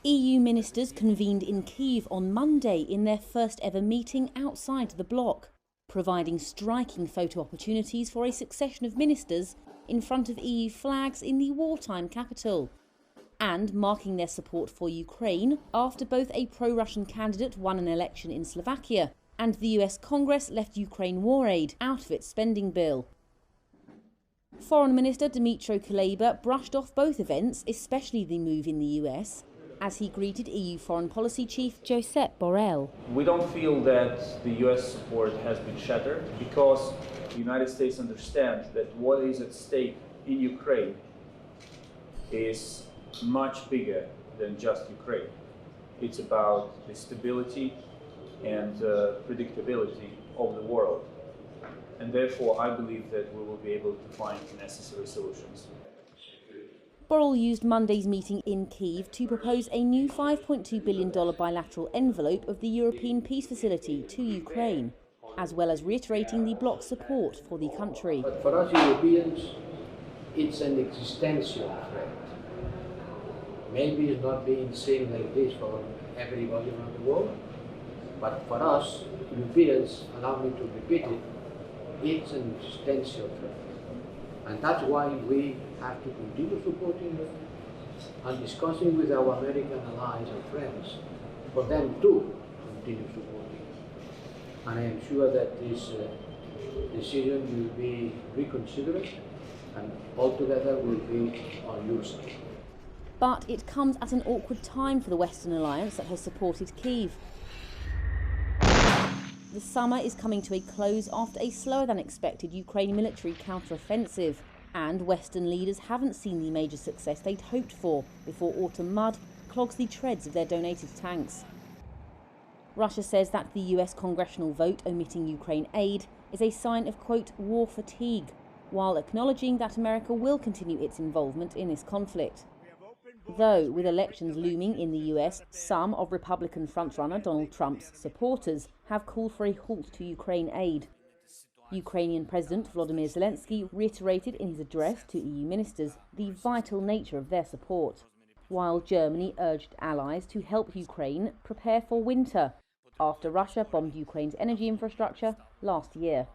EU ministers convened in Kiev on Monday in their first ever meeting outside the bloc, providing striking photo opportunities for a succession of ministers in front of EU flags in the wartime capital, and marking their support for Ukraine after both a pro-Russian candidate won an election in Slovakia and the US Congress left Ukraine war aid out of its spending bill. Foreign Minister Dmytro Kuleba brushed off both events, especially the move in the US, as he greeted EU Foreign Policy Chief Josep Borrell. We don't feel that the US support has been shattered because the United States understands that what is at stake in Ukraine is much bigger than just Ukraine. It's about the stability and predictability of the world. And therefore, I believe that we will be able to find necessary solutions. Borrell used Monday's meeting in Kyiv to propose a new $5.2 billion bilateral envelope of the European Peace Facility to Ukraine, as well as reiterating the bloc's support for the country. But for us Europeans, it's an existential threat. Maybe it's not being seen like this for everybody around the world, but for us Europeans, allow me to repeat it, it's an existential threat. And that's why we have to continue supporting them and discussing with our American allies and friends for them to continue supporting. And I am sure that this decision will be reconsidered and altogether will be on your side. But it comes at an awkward time for the Western alliance that has supported Kyiv. The summer is coming to a close after a slower than expected Ukraine military counter-offensive, and Western leaders haven't seen the major success they'd hoped for before autumn mud clogs the treads of their donated tanks. Russia says that the US congressional vote omitting Ukraine aid is a sign of, quote, war fatigue, while acknowledging that America will continue its involvement in this conflict. Though, with elections looming in the US, some of Republican frontrunner Donald Trump's supporters have called for a halt to Ukraine aid. Ukrainian President Volodymyr Zelensky reiterated in his address to EU ministers the vital nature of their support, while Germany urged allies to help Ukraine prepare for winter after Russia bombed Ukraine's energy infrastructure last year.